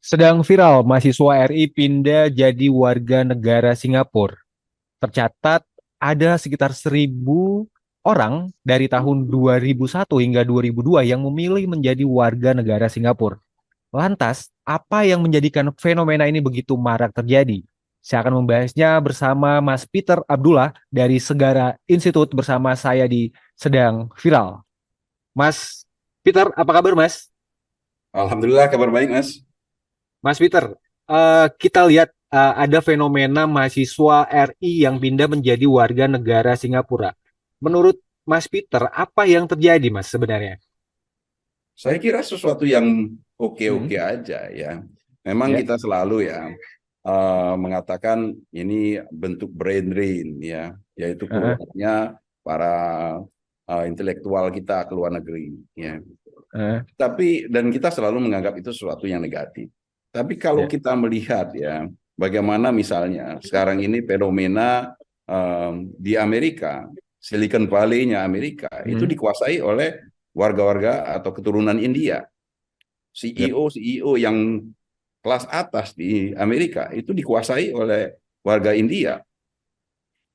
Sedang viral, mahasiswa RI pindah jadi warga negara Singapura. Tercatat ada sekitar 1.000 orang dari tahun 2001 hingga 2002 yang memilih menjadi warga negara Singapura. Lantas, apa yang menjadikan fenomena ini begitu marak terjadi? Saya akan membahasnya bersama Mas Peter Abdullah dari Segara Institute bersama saya di Sedang Viral. Mas Peter, apa kabar Mas? Alhamdulillah kabar baik Mas. Mas Peter, kita lihat ada fenomena mahasiswa RI yang pindah menjadi warga negara Singapura. Menurut Mas Peter, apa yang terjadi, Mas, sebenarnya? Saya kira sesuatu yang Hmm, oke-oke aja ya. Memang ya, kita selalu ya mengatakan ini bentuk brain drain ya, yaitu uh, keluarnya para intelektual kita ke luar negeri ya. uh, Tapi dan kita selalu menganggap itu sesuatu yang negatif. Tapi kalau ya, kita melihat ya, bagaimana misalnya sekarang ini fenomena di Amerika, Silicon Valley-nya Amerika itu hmm, dikuasai oleh warga-warga atau keturunan India. ya, CEO yang kelas atas di Amerika itu dikuasai oleh warga India,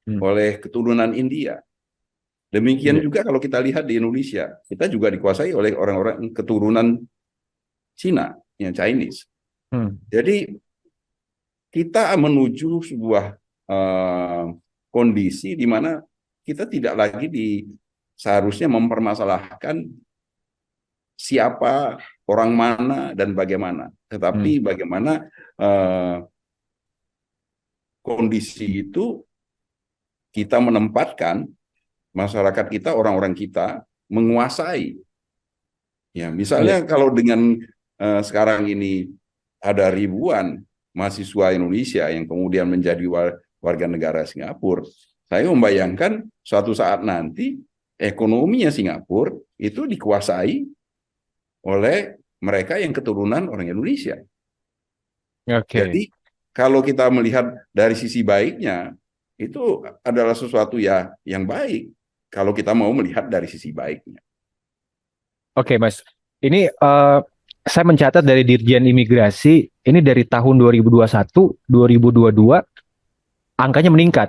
hmm, oleh keturunan India. Demikian ya, juga kalau kita lihat di Indonesia, kita juga dikuasai oleh orang-orang keturunan Cina, yang Chinese. hmm, Jadi kita menuju sebuah uh, kondisi di mana kita tidak lagi seharusnya mempermasalahkan siapa, orang mana, dan bagaimana. hmm, Tetapi bagaimana uh, kondisi itu kita menempatkan masyarakat kita, orang-orang kita menguasai. Ya, ya, misalnya kalau dengan sekarang ini ada ribuan mahasiswa Indonesia yang kemudian menjadi warga negara Singapura, saya membayangkan suatu saat nanti ekonominya Singapura itu dikuasai oleh mereka yang keturunan orang Indonesia. oke. Jadi kalau kita melihat dari sisi baiknya, itu adalah sesuatu ya yang baik kalau kita mau melihat dari sisi baiknya. Oke, Mas. Ini saya mencatat dari Dirjen Imigrasi, ini dari tahun 2021, 2022, angkanya meningkat.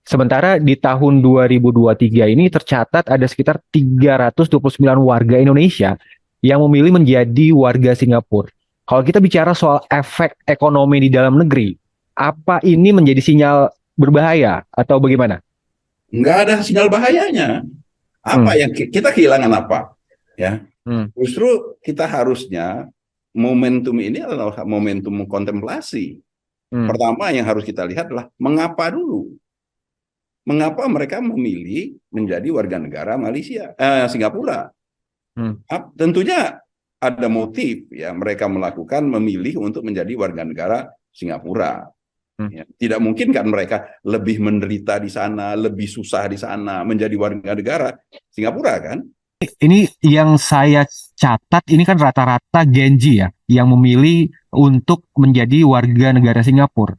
Sementara di tahun 2023 ini tercatat ada sekitar 329 warga Indonesia yang memilih menjadi warga Singapura. Kalau kita bicara soal efek ekonomi di dalam negeri, apa ini menjadi sinyal berbahaya atau bagaimana? Nggak ada sinyal bahayanya. Apa Hmm, yang kita kehilangan apa? Ya, hmm, justru kita harusnya momentum ini adalah momentum kontemplasi. hmm, Pertama yang harus kita lihat adalah mengapa dulu, mengapa mereka memilih menjadi warga negara Singapura. hmm, Tentunya ada motif ya mereka melakukan memilih untuk menjadi warga negara Singapura. hmm. Ya, tidak mungkin kan mereka lebih menderita di sana, lebih susah di sana menjadi warga negara Singapura kan? Ini yang saya catat ini kan rata-rata Gen Z ya yang memilih untuk menjadi warga negara Singapura.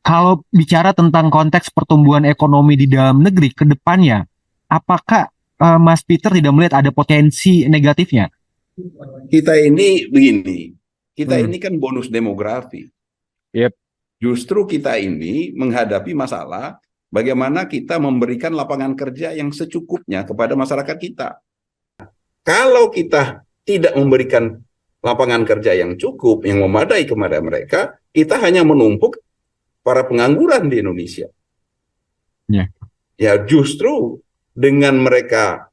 Kalau bicara tentang konteks pertumbuhan ekonomi di dalam negeri ke depannya, apakah Mas Peter tidak melihat ada potensi negatifnya? Kita ini begini, kita Hmm, ini kan bonus demografi. yep. Justru kita ini menghadapi masalah bagaimana kita memberikan lapangan kerja yang secukupnya kepada masyarakat kita. Kalau kita tidak memberikan lapangan kerja yang cukup, yang memadai kepada mereka, kita hanya menumpuk para pengangguran di Indonesia. Ya. Ya justru dengan mereka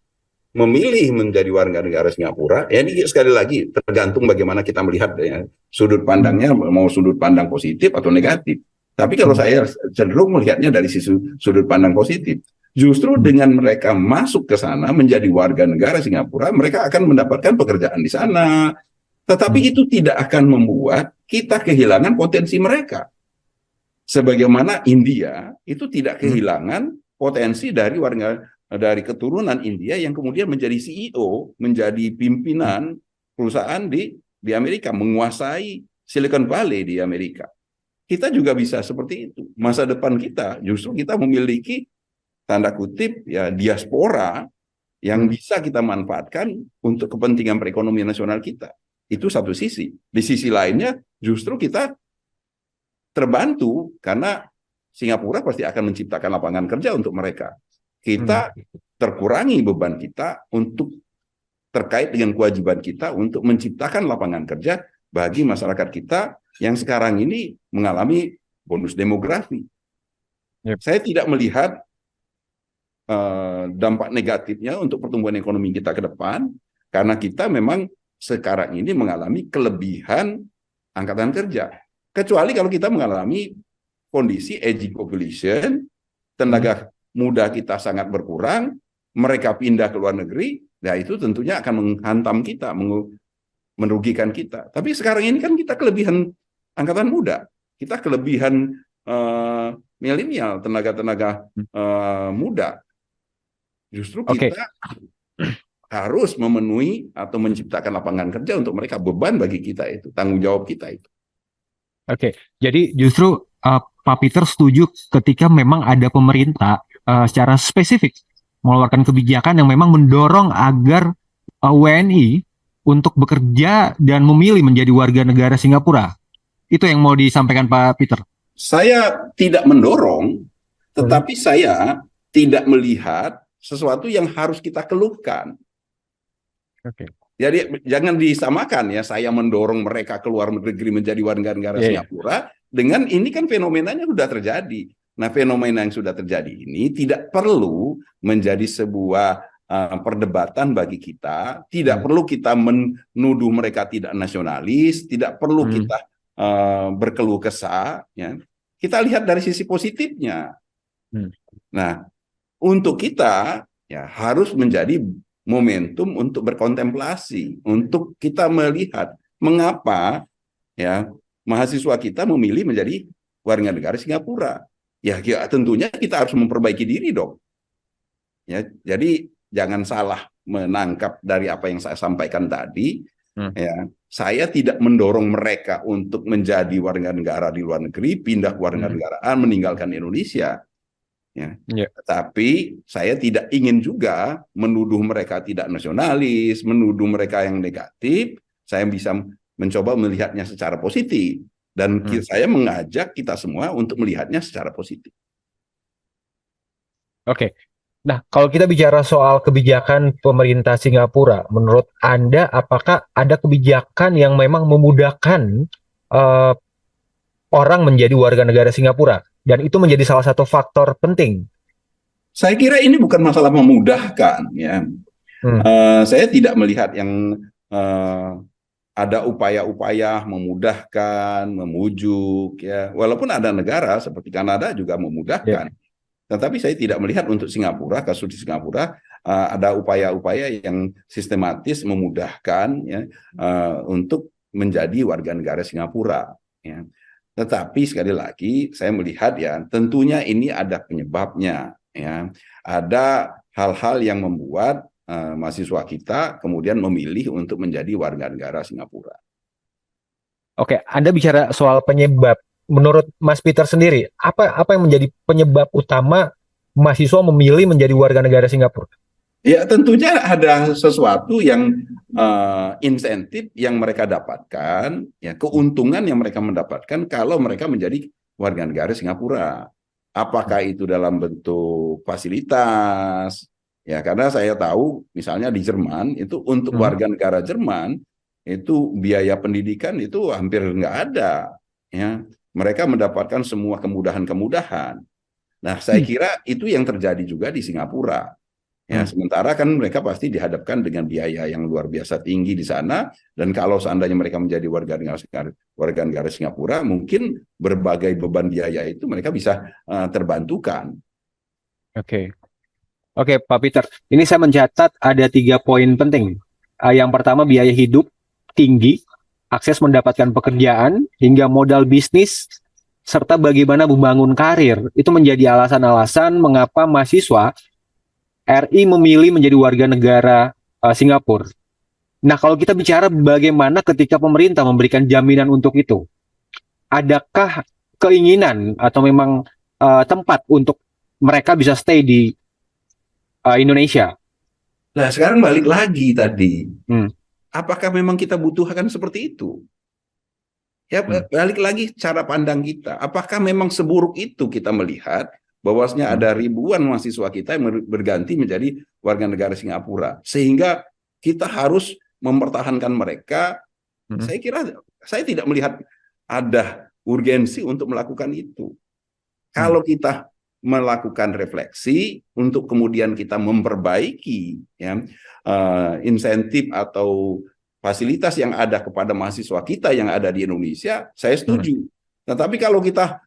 memilih menjadi warga negara Singapura, ya ini sekali lagi tergantung bagaimana kita melihat ya, sudut Hmm, pandangnya, mau sudut pandang positif atau negatif. Tapi kalau hmm, saya cenderung melihatnya dari sisi sudut pandang positif. Justru hmm, dengan mereka masuk ke sana menjadi warga negara Singapura, mereka akan mendapatkan pekerjaan di sana. Tetapi hmm, itu tidak akan membuat kita kehilangan potensi mereka. Sebagaimana India itu tidak hmm, kehilangan potensi dari keturunan India yang kemudian menjadi CEO, menjadi hmm. pimpinan perusahaan di Amerika, menguasai Silicon Valley di Amerika. Kita juga bisa seperti itu. Masa depan kita justru kita memiliki tanda kutip ya diaspora yang Hmm. bisa kita manfaatkan untuk kepentingan perekonomian nasional kita. Itu satu sisi. Di sisi lainnya justru kita terbantu karena Singapura pasti akan menciptakan lapangan kerja untuk mereka. Kita terkurangi beban kita untuk terkait dengan kewajiban kita untuk menciptakan lapangan kerja bagi masyarakat kita yang sekarang ini mengalami bonus demografi. Yep. Saya tidak melihat dampak negatifnya untuk pertumbuhan ekonomi kita ke depan, karena kita memang sekarang ini mengalami kelebihan angkatan kerja. Kecuali kalau kita mengalami kondisi aging population, tenaga muda kita sangat berkurang, mereka pindah ke luar negeri, nah itu tentunya akan menghantam kita, merugikan kita. Tapi sekarang ini kan kita kelebihan angkatan muda, kita kelebihan milenial, tenaga-tenaga muda. Justru kita harus memenuhi atau menciptakan lapangan kerja untuk mereka. Beban bagi kita itu, tanggung jawab kita itu. Oke, jadi justru Pak Peter setuju ketika memang ada pemerintah secara spesifik mengeluarkan kebijakan yang memang mendorong agar WNI untuk bekerja dan memilih menjadi warga negara Singapura. Itu yang mau disampaikan Pak Peter. Saya tidak mendorong, tetapi saya tidak melihat sesuatu yang harus kita keluhkan. Jadi jangan disamakan ya, saya mendorong mereka keluar negeri menjadi warga negara Singapura dengan ini kan fenomenanya sudah terjadi. Nah, fenomena yang sudah terjadi ini tidak perlu menjadi sebuah perdebatan bagi kita. Tidak perlu kita menuduh mereka tidak nasionalis, tidak perlu kita berkeluh kesah. Ya. Kita lihat dari sisi positifnya. Nah, untuk kita ya harus menjadi momentum untuk berkontemplasi, untuk kita melihat mengapa ya mahasiswa kita memilih menjadi warga negara Singapura. Ya tentunya kita harus memperbaiki diri dong. Ya, jadi jangan salah menangkap dari apa yang saya sampaikan tadi. Ya, saya tidak mendorong mereka untuk menjadi warga negara di luar negeri, pindah ke warga negaraan, meninggalkan Indonesia. Ya. Tapi saya tidak ingin juga menuduh mereka tidak nasionalis, menuduh mereka yang negatif. Saya bisa mencoba melihatnya secara positif. Dan saya mengajak kita semua untuk melihatnya secara positif. Oke. Nah, kalau kita bicara soal kebijakan pemerintah Singapura, menurut Anda apakah ada kebijakan yang memang memudahkan orang menjadi warga negara Singapura? Dan itu menjadi salah satu faktor penting. Saya kira ini bukan masalah memudahkan. Ya. Saya tidak melihat yang ada upaya-upaya memudahkan, memujuk. Ya. Walaupun ada negara seperti Kanada juga memudahkan. Tetapi saya tidak melihat untuk Singapura, kasus di Singapura, ada upaya-upaya yang sistematis memudahkan ya, untuk menjadi warga negara Singapura. Ya. Tetapi sekali lagi saya melihat ya tentunya ini ada penyebabnya ya. Ada hal-hal yang membuat mahasiswa kita kemudian memilih untuk menjadi warga negara Singapura. Oke, Anda bicara soal penyebab. Menurut Mas Peter sendiri, apa yang menjadi penyebab utama mahasiswa memilih menjadi warga negara Singapura? Ya tentunya ada sesuatu yang insentif yang mereka dapatkan, ya keuntungan yang mereka mendapatkan kalau mereka menjadi warga negara Singapura. Apakah itu dalam bentuk fasilitas? Ya karena saya tahu misalnya di Jerman itu untuk warga negara Jerman itu biaya pendidikan itu hampir nggak ada. Ya mereka mendapatkan semua kemudahan-kemudahan. Nah saya kira itu yang terjadi juga di Singapura. Ya, sementara kan mereka pasti dihadapkan dengan biaya yang luar biasa tinggi di sana, dan kalau seandainya mereka menjadi warga negara Singapura, mungkin berbagai beban biaya itu mereka bisa terbantukan. Oke, Pak Peter, ini saya mencatat ada 3 poin penting. Yang pertama biaya hidup tinggi, akses mendapatkan pekerjaan, hingga modal bisnis, serta bagaimana membangun karir. Itu menjadi alasan-alasan mengapa mahasiswa RI memilih menjadi warga negara Singapura. Nah, kalau kita bicara bagaimana ketika pemerintah memberikan jaminan untuk itu, adakah keinginan atau memang tempat untuk mereka bisa stay di Indonesia? Nah, sekarang balik lagi tadi. Apakah memang kita butuhkan seperti itu? Ya, Hmm. balik lagi cara pandang kita. Apakah memang seburuk itu kita melihat bahwasanya Hmm. ada ribuan mahasiswa kita yang berganti menjadi warga negara Singapura, sehingga kita harus mempertahankan mereka? Hmm. Saya kira saya tidak melihat ada urgensi untuk melakukan itu. Hmm. Kalau kita melakukan refleksi untuk kemudian kita memperbaiki ya, insentif atau fasilitas yang ada kepada mahasiswa kita yang ada di Indonesia, saya Hmm. setuju. Tetapi kalau kita,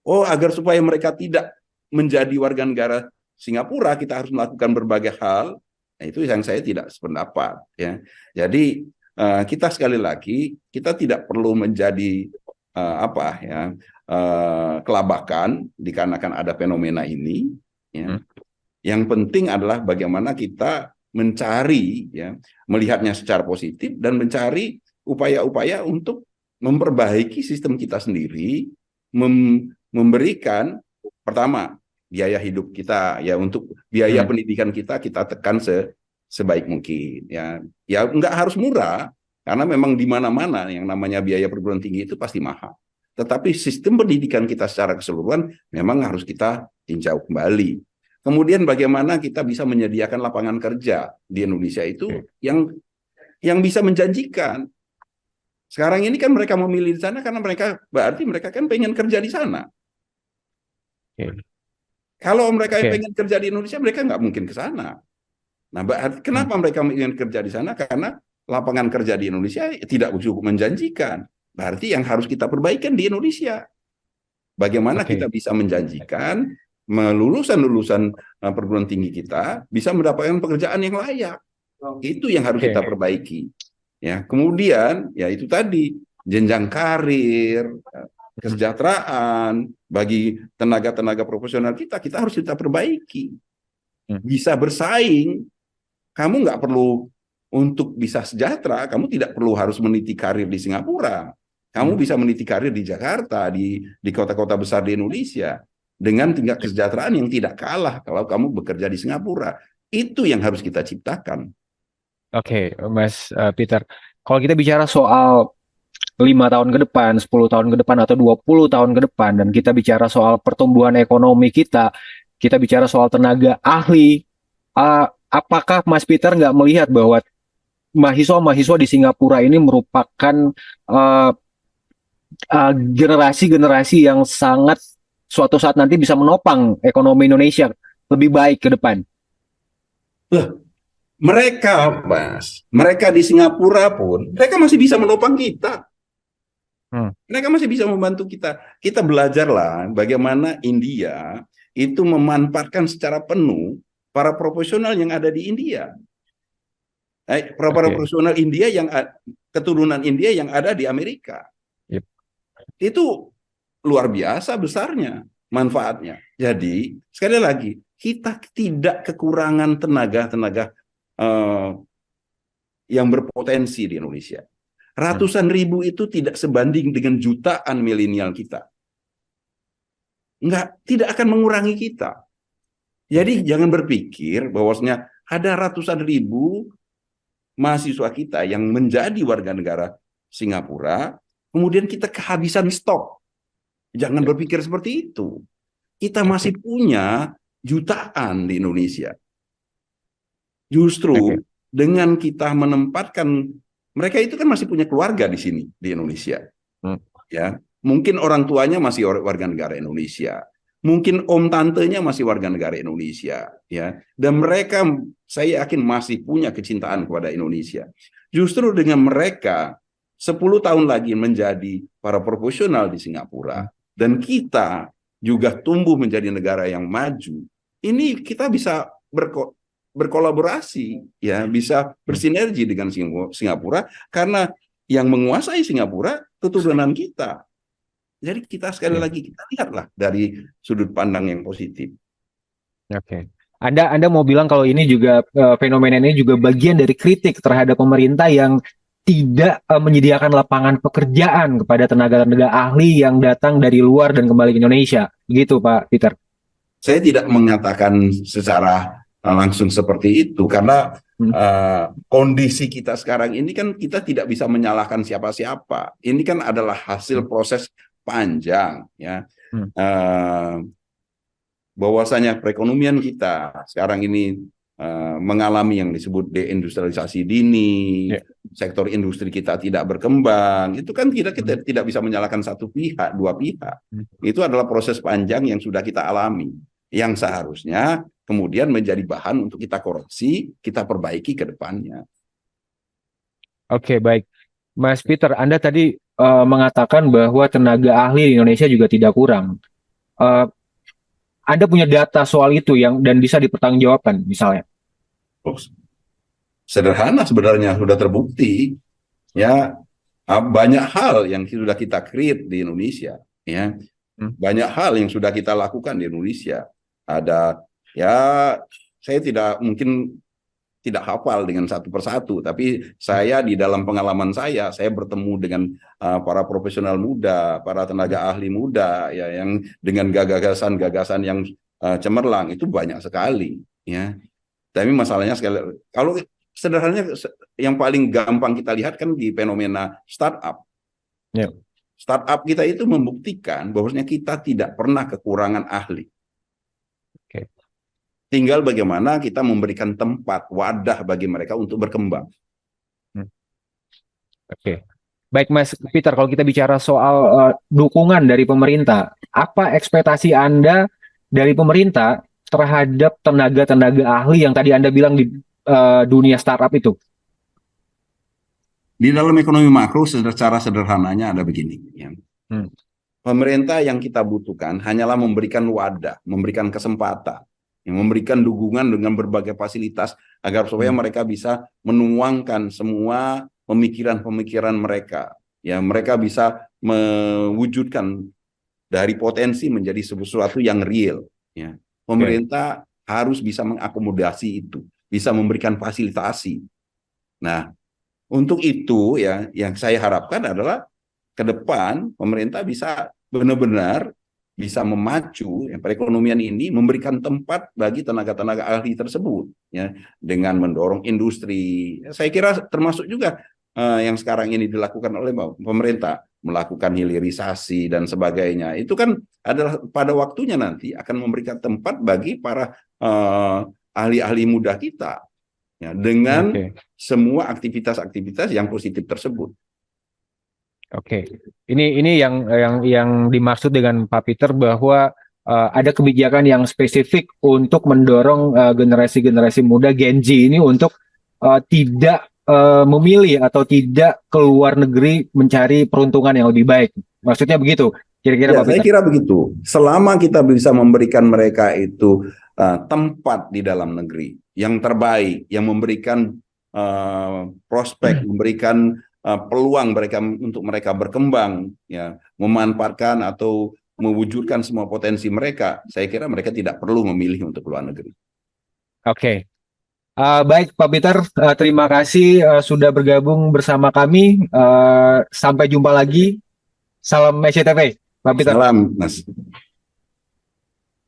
agar supaya mereka tidak menjadi warga negara Singapura, kita harus melakukan berbagai hal. Nah, itu yang saya tidak sependapat. Ya. Jadi kita sekali lagi, kita tidak perlu menjadi kelabakan dikarenakan ada fenomena ini. Ya. Hmm. Yang penting adalah bagaimana kita mencari, ya, melihatnya secara positif dan mencari upaya-upaya untuk memperbaiki sistem kita sendiri, memberikan pertama biaya hidup kita, ya, untuk biaya Hmm. pendidikan kita tekan sebaik mungkin, ya. Ya nggak harus murah karena memang di mana-mana yang namanya biaya perguruan tinggi itu pasti mahal. Tetapi sistem pendidikan kita secara keseluruhan memang harus kita tinjau kembali. Kemudian bagaimana kita bisa menyediakan lapangan kerja di Indonesia itu yang bisa menjanjikan. Sekarang ini kan mereka memilih di sana karena mereka kan pengen kerja di sana. Oke. Kalau mereka Oke. pengen kerja di Indonesia, mereka nggak mungkin ke sana. Nah, Hmm. kenapa mereka ingin kerja di sana? Karena lapangan kerja di Indonesia tidak cukup menjanjikan. Berarti yang harus kita perbaikan di Indonesia. Bagaimana kita Oke. bisa menjanjikan lulusan-lulusan perguruan tinggi kita bisa mendapatkan pekerjaan yang layak. Itu yang harus kita Oke. perbaiki. Ya, kemudian ya itu tadi jenjang karir, Hmm. kesejahteraan bagi tenaga-tenaga profesional kita harus kita perbaiki. Hmm. Bisa bersaing, kamu nggak perlu untuk bisa sejahtera, kamu tidak perlu harus meniti karir di Singapura. Kamu Hmm. bisa meniti karir di Jakarta, di kota-kota besar di Indonesia, dengan tingkat kesejahteraan yang tidak kalah kalau kamu bekerja di Singapura. Itu yang harus kita ciptakan. Oke, Mas Peter. Kalau kita bicara soal 5 tahun ke depan, 10 tahun ke depan, atau 20 tahun ke depan, dan kita bicara soal pertumbuhan ekonomi kita bicara soal tenaga ahli, apakah Mas Peter nggak melihat bahwa mahasiswa-mahasiswa di Singapura ini merupakan uh, generasi-generasi yang sangat suatu saat nanti bisa menopang ekonomi Indonesia lebih baik ke depan? Mereka di Singapura pun, mereka masih bisa menopang kita. Hmm. Mereka masih bisa membantu kita. Kita belajarlah bagaimana India itu memanfaatkan secara penuh para profesional yang ada di India. Para Oke. profesional India keturunan India yang ada di Amerika. Yep. Itu luar biasa besarnya manfaatnya. Jadi, sekali lagi, kita tidak kekurangan tenaga yang berpotensi di Indonesia. Hmm. Ratusan ribu itu tidak sebanding dengan jutaan milenial kita. Tidak akan mengurangi kita. Jadi jangan berpikir bahwasanya ada ratusan ribu mahasiswa kita yang menjadi warga negara Singapura, kemudian kita kehabisan stok. Jangan berpikir seperti itu. Kita masih punya jutaan di Indonesia. Justru dengan kita menempatkan, mereka itu kan masih punya keluarga di sini di Indonesia. Ya, mungkin orang tuanya masih warga negara Indonesia. Mungkin om tantenya masih warga negara Indonesia, ya. Dan mereka, saya yakin, masih punya kecintaan kepada Indonesia. Justru dengan mereka 10 tahun lagi menjadi para profesional di Singapura, dan kita juga tumbuh menjadi negara yang maju, ini kita bisa berkolaborasi, ya, bisa bersinergi dengan Singapura, karena yang menguasai Singapura keturunan kita. Jadi kita sekali lagi kita lihatlah dari sudut pandang yang positif. Oke. Anda mau bilang kalau ini juga fenomena ini juga bagian dari kritik terhadap pemerintah yang tidak menyediakan lapangan pekerjaan kepada tenaga-tenaga ahli yang datang dari luar dan kembali ke Indonesia. Begitu, Pak Peter? Saya tidak mengatakan secara langsung seperti itu karena kondisi kita sekarang ini kan kita tidak bisa menyalahkan siapa-siapa. Ini kan adalah hasil proses panjang, ya. Bahwasanya perekonomian kita sekarang ini mengalami yang disebut deindustrialisasi dini, sektor industri kita tidak berkembang, itu kan kita tidak bisa menyalahkan satu pihak, dua pihak. Itu adalah proses panjang yang sudah kita alami, yang seharusnya kemudian menjadi bahan untuk kita koreksi, kita perbaiki ke depannya. Oke, baik. Mas Peter, Anda tadi mengatakan bahwa tenaga ahli di Indonesia juga tidak kurang. Anda punya data soal itu dan bisa dipertanggungjawabkan misalnya? Sederhana sebenarnya, sudah terbukti, ya. Banyak hal yang sudah kita create di Indonesia, ya. Banyak hal yang sudah kita lakukan di Indonesia. Ada, ya, saya mungkin tidak hafal dengan satu persatu, tapi saya di dalam pengalaman saya bertemu dengan para profesional muda, para tenaga ahli muda, ya, yang dengan gagasan-gagasan yang cemerlang itu banyak sekali, ya. Tapi masalahnya sekali, kalau sederhananya yang paling gampang kita lihat kan di fenomena startup. Startup kita itu membuktikan bahwasanya kita tidak pernah kekurangan ahli. Tinggal bagaimana kita memberikan tempat, wadah bagi mereka untuk berkembang. Baik Mas Peter, kalau kita bicara soal dukungan dari pemerintah, apa ekspektasi Anda dari pemerintah terhadap tenaga-tenaga ahli yang tadi Anda bilang di dunia startup itu? Di dalam ekonomi makro secara sederhananya ada begini, ya. Pemerintah yang kita butuhkan hanyalah memberikan wadah, memberikan kesempatan, yang memberikan dukungan dengan berbagai fasilitas agar supaya mereka bisa menuangkan semua pemikiran-pemikiran mereka. Ya, mereka bisa mewujudkan dari potensi menjadi sesuatu yang real. Ya. Pemerintah harus bisa mengakomodasi itu, bisa memberikan fasilitasi. Nah, untuk itu ya, yang saya harapkan adalah ke depan pemerintah bisa benar-benar bisa memacu ya, perekonomian ini, memberikan tempat bagi tenaga-tenaga ahli tersebut, ya, dengan mendorong industri. Saya kira termasuk juga yang sekarang ini dilakukan oleh pemerintah, melakukan hilirisasi dan sebagainya. Itu kan adalah pada waktunya nanti akan memberikan tempat bagi para ahli-ahli muda kita, ya, dengan semua aktivitas-aktivitas yang positif tersebut. Ini yang dimaksud dengan Pak Peter bahwa ada kebijakan yang spesifik untuk mendorong generasi-generasi muda Gen Z ini untuk tidak memilih atau tidak keluar negeri mencari peruntungan yang lebih baik. Maksudnya begitu, kira-kira ya, Pak Peter? Saya kira begitu. Selama kita bisa memberikan mereka itu tempat di dalam negeri yang terbaik, yang memberikan prospek, memberikan peluang untuk mereka berkembang, ya, memanfaatkan atau mewujudkan semua potensi mereka, saya kira mereka tidak perlu memilih untuk keluar negeri. Baik Pak Peter, terima kasih sudah bergabung bersama kami. Sampai jumpa lagi. Salam SCTV, Pak Peter. Salam, Mas.